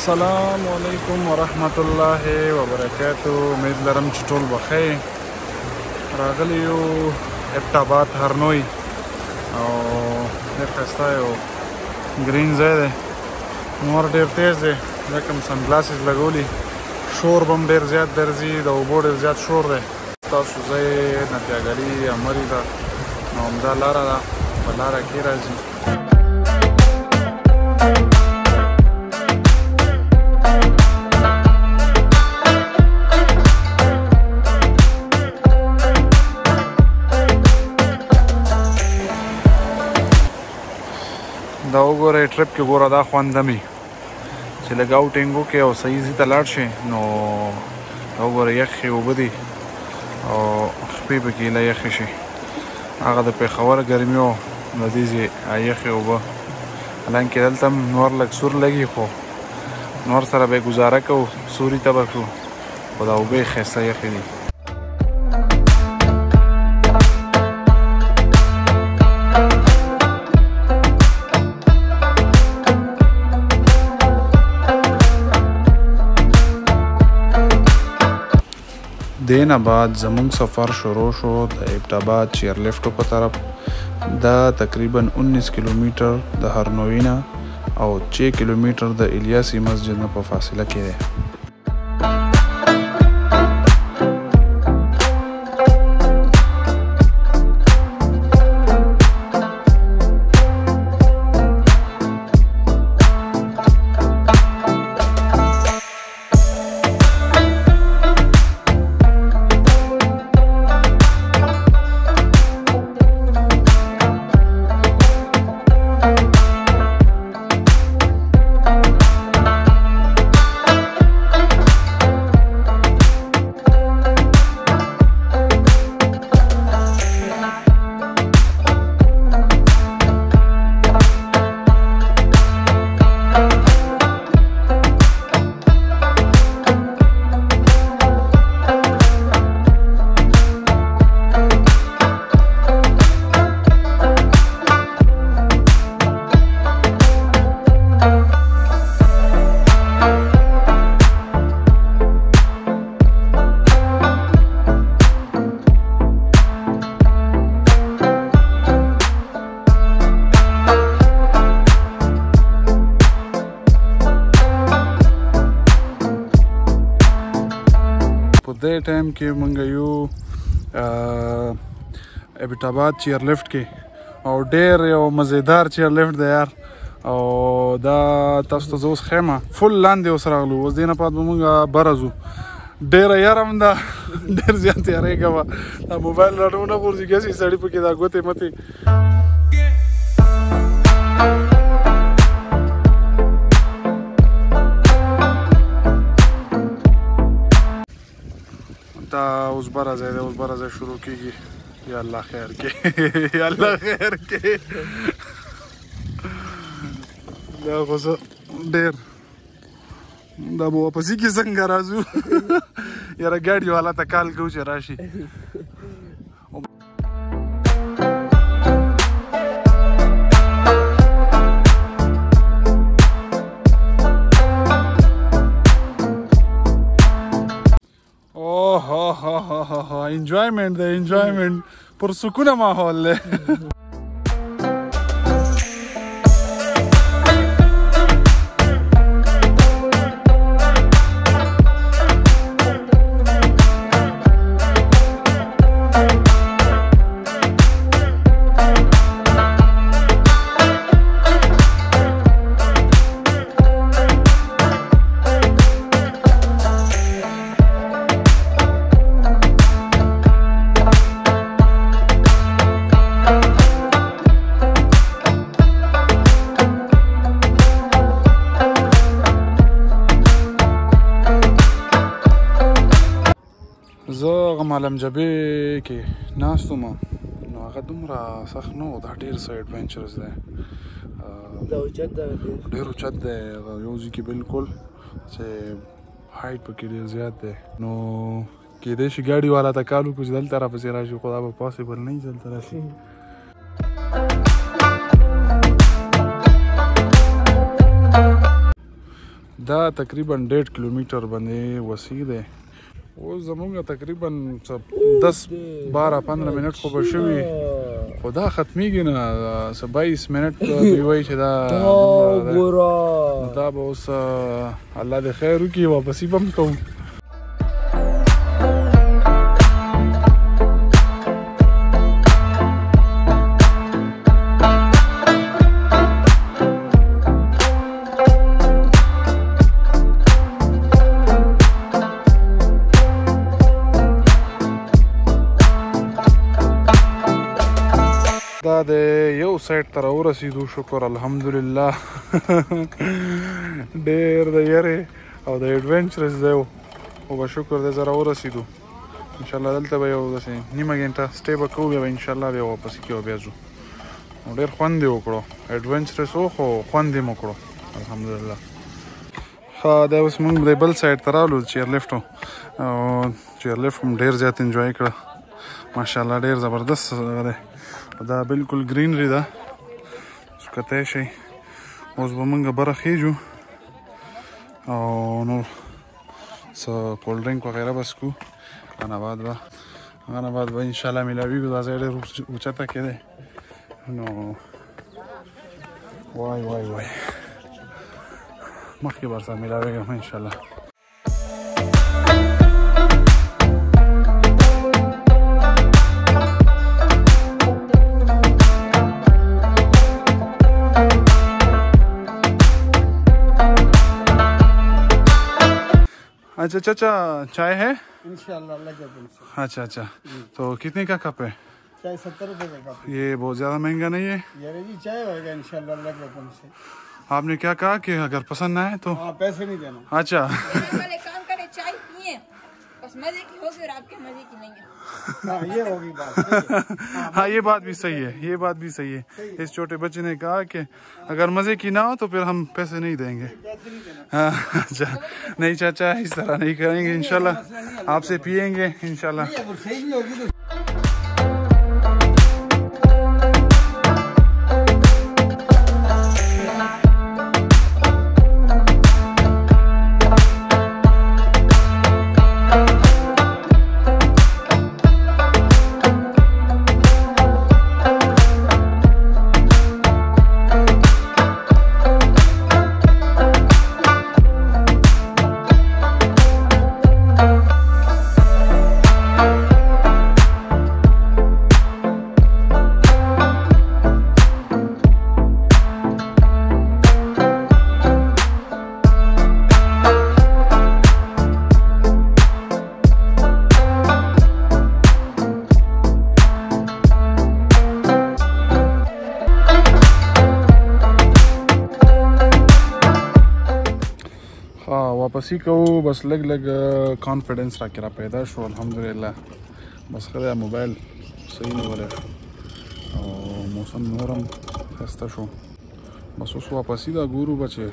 السلام علیکم ورحمت الله وبرکاتو. امید لرم چې ټول بخیر. راغلی یو ابټاباد هرنوی او ډېر ښایسته یو ګرین ځای دی. نور ډېر تیز دی، دا کوم سن ګلاسز لګولي، شور به هم ډېر زیات درځي، د اوبو ډېر زیات شور دی. ستاسو ځای نتیاګلي یا مري ده، نو همدا لاره ده، په لاره کې راځي. دا وګورئ ټرپ کې ګوره دا خوندمي چې لږ اوټینګ وکړې او صحیح ځای ته لاړ شې، نو دا وګوره یخې اوبه دي او خپې پکې له یخې شي. هغه د پېښور ګرمي و، د دې ځای یخې اوبه. حالانکې دلته هم نور لږ سور لګي، خو نور سره به یې ګزاره کوو، سوري ته به کړو، خو دا اوبه یې ښایسته یخې دي. دینه بعد زمونږ سفر شروع شو د ابټاباد چیرلیفټو په طرف. دا تقریبا 19 کیلومتر د هرنوی نه او 6 کیلومتر د الیاسی مسجد نه په فاصله کې دی. دې ټایم کې مونږ یو ابټاباد چیرلیفټ کې، او ډېر یو مزیدار چیرلیفټ دی یار. او دا تاسو ته زه اوس ښیم فل لاندې اوس راغلو. اوس دې نه بعد به مونږ بره ځو. ډېره یاره هم ده، ډېر زیات یارېږه به. دا موبایل راډیو نه غورځي ګسې سړي پکې دا ګوتې متې. دا اوس بره ځای دی، اوس بره ځای شروع کېږي. یا الله خیر کې، یا الله خیر کې. دا خو زه ډېر دا به واپسي کې څنګه راځو. یاره ګاډي والا ته کال کوو چې راشي. انجوایمنٹ دی، انجوایمنٹ پرسکونه ماحول دی. عالم جبې کې ناست وم، نو هغه دومره سخت نه و، دا ډېر څه ایډونچرس دی. دا اوچت دی، ډېر اوچت دی. یو ځای کې بالکل چې هایټ پکې ډېر زیات دی. نو کېدای شي ګاډي والا ته کال وکړو چې دلته راپسې راشي، خو دا به پاسبل نه وي دلته راشي. دا تقریبا 1.5 کیلومتر باندې وسیع دی. اوس زمونږ تقریبا 10-12-15 منټ خو به شوي، خو دا ختمیږي نه. 22 منټ دوی وایي چې دا به اوس الله دې خیر وکړي، واپسې به هم کوو. دا د یو سایډ ته راورسېدو، شکر الحمدلله. ډېر د یارې او د ایډونچرس دی و، خو به شکر دی زه راورسېدو. انشاءالله دلته به یو داسې نیمه ګنټه سټې به کوو، بیا به انشاءالله بیا واپسې کېږو، بیا ځو. نو ډېر خوند یې وکړو، ایډونچرس و خو خوند یې م وکړو الحمدلله. ښه دا اوس مونږ د بل سایډ ته راغلو، چیرلفټ و، او چیرلفټ هم ډېر زیات انجوای کړه ماشاءالله، ډېر زبردست دی. دا بالکل گرینری ده، کتای شئ. اوس به موږ بره خیجو او نور څه کولډ ډرینک وغیره به څکو. هغه نه بعد به انشاءالله میلاویږو. دا ځای ډېر اوچته کې دی، نو وای مخکې به ورسره میلاویږم انشاءالله. अच्छा चाचा, चाय है इंशाल्लाह अल्लाह के दिन से। अच्छा, तो कितने का कप है? चाय 70 रुपए का कप। ये बहुत ज़्यादा महंगा नहीं है? यार जी चाय होगा इंशाल्लाह अल्लाह के दिन से। आपने क्या कहा कि अगर पसंद ना आए तो? हाँ, पैसे नहीं देना। अच्छा काम करे, चाय पिए, बस मजे की होगी और आपके मजे की नहीं है। हाँ, ये होगी बात। हाँ, ये बात भी सही है, इस छोटे बच्चे ने कहा कि अगर मजे की ना हो तो फिर हम पैसे नहीं देंगे। हाँ, अच्छा नहीं चाचा, इस तरह नहीं करेंगे इंशाल्लाह, आपसे पियेंगे इंशाल्लाह। واپسی کوو، بس لږ کانفیډنس راکې را پیدا شو الحمدلله. بس ښه موبایل صحیح نیولی شو او موسم نور هم ښایسته شو. بس اوس واپسي دا ګورو به چې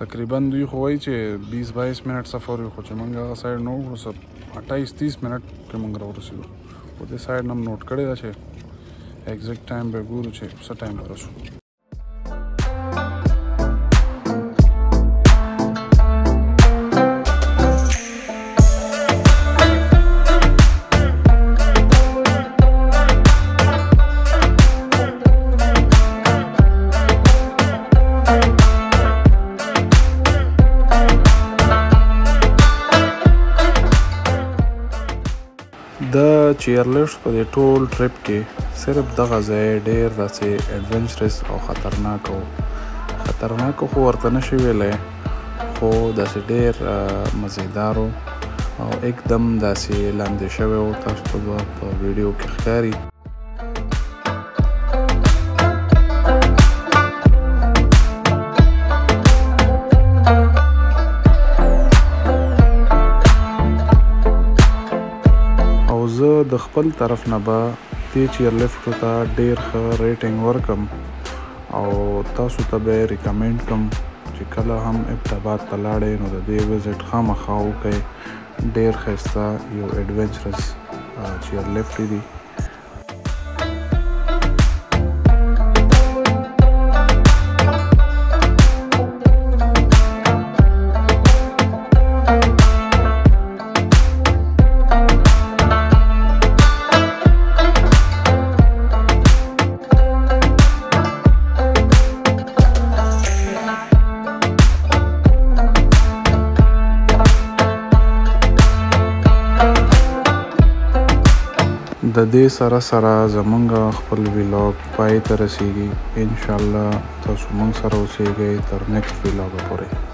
تقریبا دوی خو وایي چې 20-22 منټ سفر وي، خو چې موږ هغه سایډ نه وکړو 28-30 منټ کې موږ راورسېدو. خو دې سایډ نه م نوټ کړی ده چې ایګزیکټ ټایم به ګورو چې څه ټایم به رسو. د چیرلفټ په دې ټول ټریپ کې صرف دغه ځای ډېر داسې ایډونچرس او خطرناک خو ورته نشي ویلی، خو داسې ډېر مزیدار او एकदम داسې لاندې شوی و. تاسو ته به په ویډیو کې ښکاري. زه د خپل طرف نه به دې چیرلفټو ته ډېر ښه ریټینګ ورکم او تاسو ته به یې ریکمنډ کړم چې کله هم ابټاباد ته لاړئ نو د دې وزټ خامخا وکئ. ډېر ښایسته یو ایډونچرس چیرلفټ دی. د دې سره سره زمونږ خپل ویلاګ پای ته رسیږي. ان شاء الله تاسو مونږ سره اوسئ تر نیکسټ ویلاګ پورې.